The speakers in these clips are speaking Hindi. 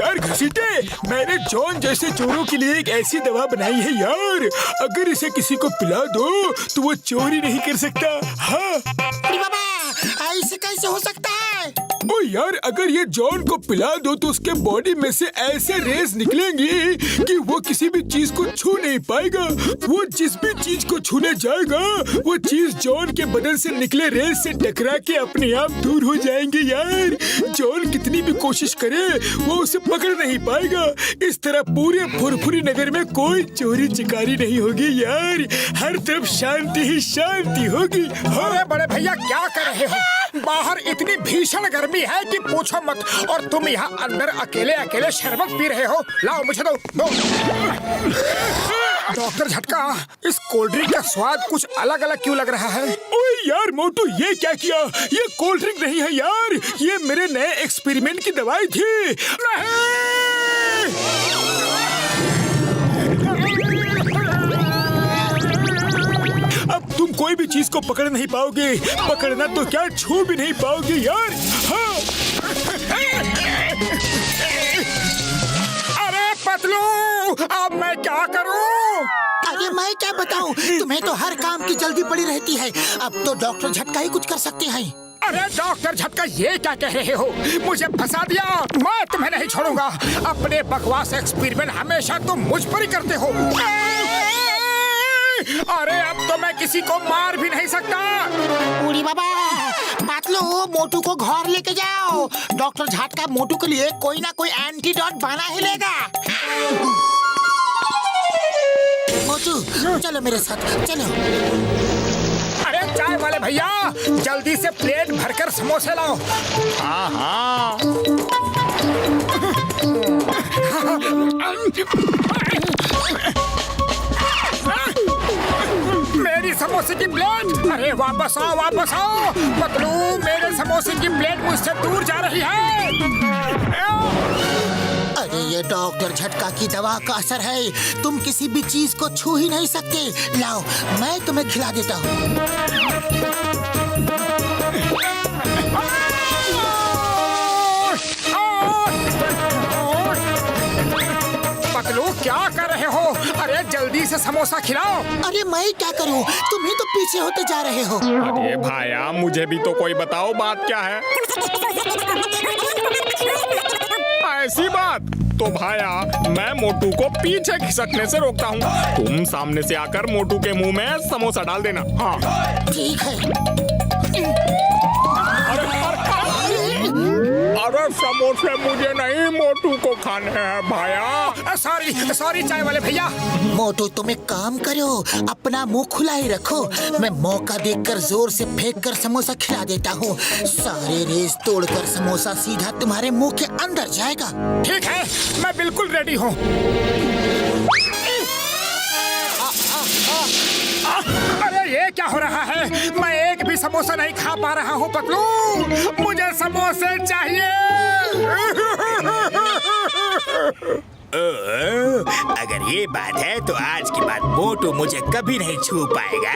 यार घसीटे, मैंने जॉन जैसे चोरों के लिए एक ऐसी दवा बनाई है यार, अगर इसे किसी को पिला दो तो वो चोरी नहीं कर सकता। हाँ अरे बाबा, ऐसे कैसे हो सकता है? ओ यार, अगर ये जॉन को पिला दो तो उसके बॉडी में से ऐसे रेस निकलेंगी कि वो किसी भी चीज को छू नहीं पाएगा। वो जिस भी चीज को छूने जाएगा वो चीज जॉन के बदन से निकले रेस से टकरा के अपने आप दूर हो जाएंगे यार। जॉन कितनी भी कोशिश करे वो उसे पकड़ नहीं पाएगा। इस तरह पूरे फुरफुरी नगर में कोई चोरी चिकारी नहीं होगी यार, हर तरफ शांति ही शांति होगी। अरे बड़े भैया, क्या कर रहे हो? बाहर इतनी भीषण गर्मी है कि पूछो मत, और तुम यहाँ अंदर अकेले अकेले शरबत पी रहे हो। लाओ मुझे दो। डॉक्टर झटका, इस कोल्ड ड्रिंक का स्वाद कुछ अलग अलग क्यों लग रहा है? ओए यार मोटू, ये क्या किया? ये कोल्ड ड्रिंक नहीं है यार, ये मेरे नए एक्सपेरिमेंट की दवाई थी। अब तुम कोई भी चीज को पकड़ नहीं पाओगे, पकड़ना तो क्या छू भी नहीं पाओगे यार। हाँ। अरे पतलू, अब मैं क्या करूं? अरे मैं क्या बताऊं, तुम्हें तो हर काम की जल्दी पड़ी रहती है। अब तो डॉक्टर झटका ही कुछ कर सकते हैं। अरे डॉक्टर झटका, ये क्या कह रहे हो? मुझे फंसा दिया, मैं तुम्हें नहीं छोड़ूंगा। अपने बकवास एक्सपेरिमेंट हमेशा तुम मुझ पर ही करते हो। अरे अब तो मैं किसी को मार भी नहीं सकता। बूढ़ी बाबा, पतलू, मोटू को घर लेके जाओ। डॉक्टर झटका मोटू के लिए कोई ना कोई एंटीडोट बना ही लेगा। मोटू, चलो मेरे साथ, चलो। अरे चाय वाले भैया, जल्दी से प्लेट भरकर समोसे लाओ। हाँ हाँ। मेरी समोसे की प्लेट! अरे वापस आओ, वापस आओ। पतलू, मेरे समोसे की प्लेट मुझसे दूर जा रही है। अरे ये डॉक्टर झटका की दवा का असर है, तुम किसी भी चीज को छू ही नहीं सकते। लाओ, मैं तुम्हें खिला देता हूँ। पतलू, क्या कर रहे हो? अरे जल्दी से समोसा खिलाओ। अरे मैं क्या करूँ, तुम ही तो पीछे होते जा रहे हो। अरे भाया, मुझे भी तो कोई बताओ बात क्या है। ऐसी बात तो भाया, मैं मोटू को पीछे खिसकने से रोकता हूँ। तुम सामने से आकर मोटू के मुंह में समोसा डाल देना। हाँ ठीक है। अरे समोसे मुझे नहीं, मोटू को खाने हैं भाया। सॉरी सॉरी चाय वाले भैया। मोटू, तुम एक काम करो, अपना मुंह खुला ही रखो। मैं मौका देखकर जोर से फेंक कर समोसा खिला देता हूँ। सारे रेस तोड़कर समोसा सीधा तुम्हारे मुंह के अंदर जाएगा। ठीक है, मैं बिल्कुल रेडी हूँ। अरे ये क्या हो रहा है? मैं एक भी समोसा नहीं खा पा रहा हूँ पतलू, मुझे समोसे चाहिए। अगर ये बात है तो आज के बाद मोटू मुझे कभी नहीं छू पाएगा।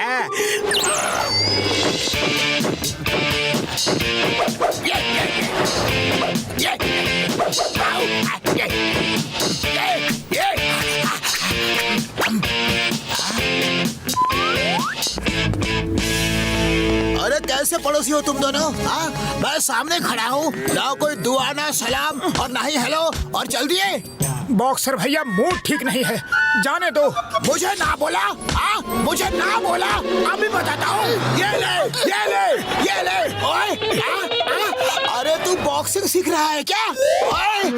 अरे कैसे पड़ोसी हो तुम दोनों? हाँ, मैं सामने खड़ा हूँ, ना कोई दुआ ना सलाम और ना ही हेलो, और चल दिए। बॉक्सर भैया, मूड ठीक नहीं है, जाने दो। मुझे ना बोला? हाँ, मुझे ना बोला? अभी बताता हूँ। ये ले, ये ले, ये ले। ओए, अरे तू बॉक्सिंग सीख रहा है क्या? ओए,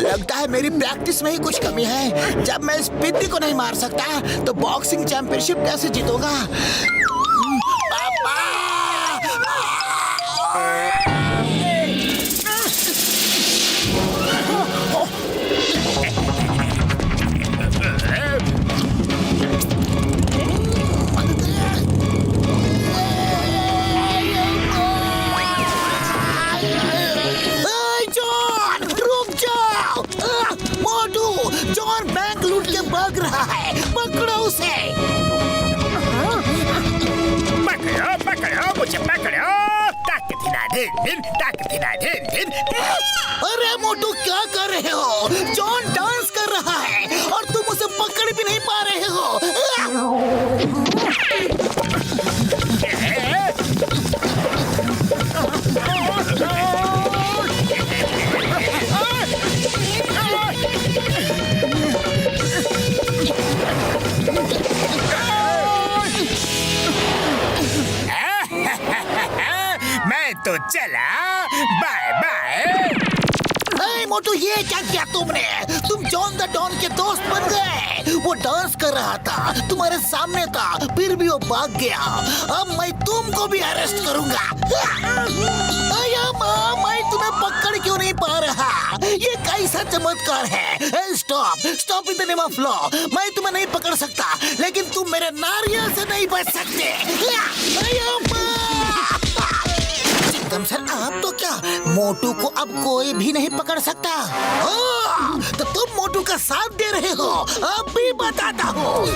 लगता है मेरी प्रैक्टिस में ही कुछ कमी है। जब मैं इस पिद्दी को नहीं मार सकता तो बॉक्सिंग चैंपियनशिप कैसे जीतूंगा? पापा! जॉन बैंक लूट के भाग रहा है, पकड़ो उसे। पकड़ो पकड़ो मुझे, पकड़ो। ताकत हिला दिन दिन, ताकत हिला दिन दिन। अरे मोटू क्या कर रहे हो? जॉन डांस कर रहा है और तुम उसे पकड़ भी नहीं पा रहे हो। मैं तो चला, बाय बाय। हे मोटू, ये क्या किया तुमने? तुम जॉन द डॉन के दोस्त बन गए। वो डांस कर रहा था, तुम्हारे सामने था, फिर भी वो भाग गया। अब मैं तुमको भी अरेस्ट करूंगा। अया माँ, मैं तुम्हें पकड़ क्यों नहीं पा रहा? ये कैसा चमत्कार है? Stop stop in the name of law. मैं तुम्हें नहीं पकड़ सकता, लेकिन तुम मेरे नारियल से नहीं बच सकते। अया माँ, सर आप तो क्या, मोटू को अब कोई भी नहीं पकड़ सकता। तो तुम मोटू का साथ दे रहे हो? अब भी बताता हूँ।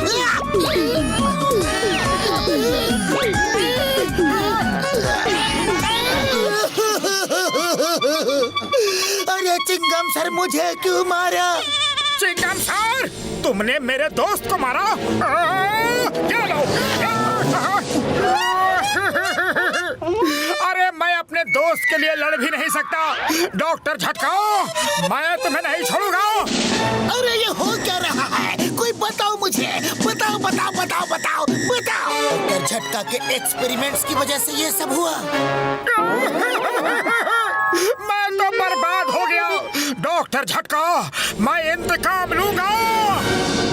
अरे चिंगम सर, मुझे क्यों मारा? चिंगम सर, तुमने मेरे दोस्त को मारा? क्या लो? अरे मैं अपने दोस्त के लिए लड़ भी नहीं सकता। डॉक्टर झटका, मैं तुम्हें नहीं छोड़ूंगा। अरे ये हो क्या रहा है? कोई बताओ मुझे, बताओ बताओ बताओ बताओ बताओ। डॉक्टर झटका के एक्सपेरिमेंट्स की वजह से ये सब हुआ। मैं तो बर्बाद हो गया। डॉक्टर झटका, मैं इंतकाम लूंगा।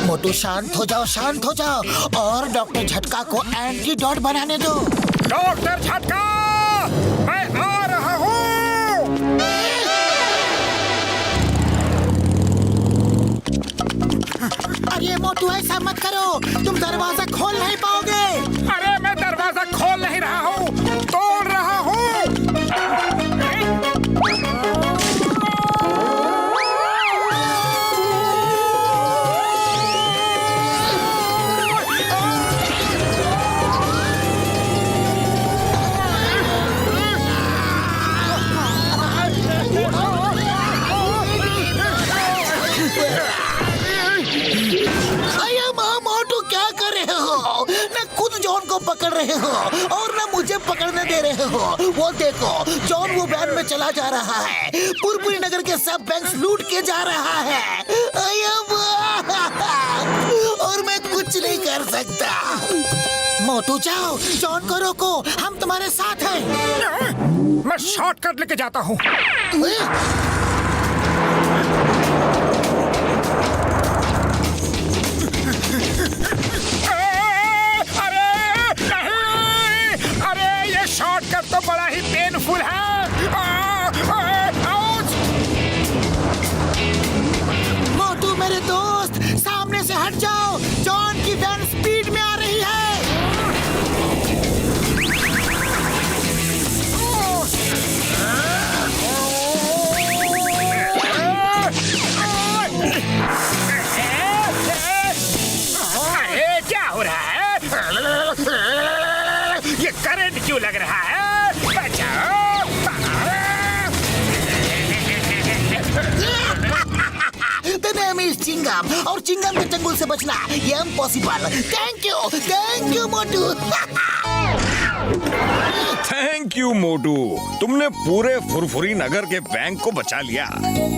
मोटू शांत हो जाओ, शांत हो जाओ, और डॉक्टर झटका को एंटीडोट बनाने दो। डॉक्टर झटका, मैं आ रहा हूँ। अरे मोटू, ऐसा मत करो, तुम दरवाजा खोल नहीं पाओगे। अरे मैं दरवाजा खोल नहीं रहा हूँ, तोड़ रहा हूँ। पकड़ रहे हो और ना मुझे पकड़ने दे रहे हो। वो देखो, जॉन वो वैन में चला जा रहा है, पुरपुरी नगर के सब बैंक्स लूट के जा रहा है। और मैं कुछ नहीं कर सकता। मोटू जाओ, जॉन को रोको, हम तुम्हारे साथ हैं। मैं शॉर्टकट लेके जाता हूँ। शॉर्टकट तो बड़ा ही पेनफुल है। मोटू मेरे दोस्त, सामने से हट जाओ, जॉन की वैन स्पीड में आ रही है। अरे क्या हो रहा है? ये करंट क्यों लग रहा है? बचाओ! The name is चिंगम, और चिंगम के चंगुल से बचना ये impossible. Thank you Motu. Thank you Motu, तुमने पूरे फुरफुरी नगर के बैंक को बचा लिया।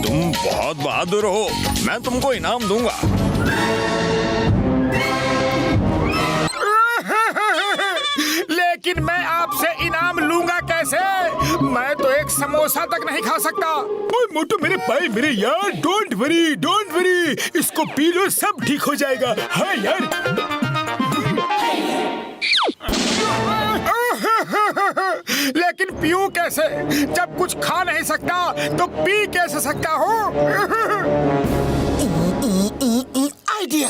तुम बहुत बहादुर हो, मैं तुमको इनाम दूंगा। लेकिन मैं आपसे इनाम लूंगा कैसे? मैं तो एक समोसा तक नहीं खा सकता। ओए मोटू मेरे भाई, मेरे यार, डोंट वरी, इसको पी लो, सब ठीक हो जाएगा। हाँ यार। लेकिन पीऊं कैसे? जब कुछ खा नहीं सकता तो पी कैसे सकता हूँ? आइडिया।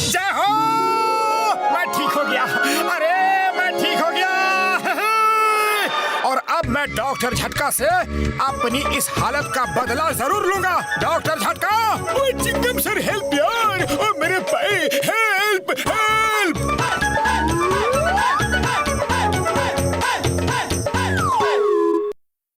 जय हो! मैं ठीक हो गया। अरे मैं ठीक हो गया। और अब अब मैं डॉक्टर झटका से अपनी इस हालत का बदला जरूर लूंगा। डॉक्टर झटका! चिंगम सर हेल्प यार, और मेरे भाई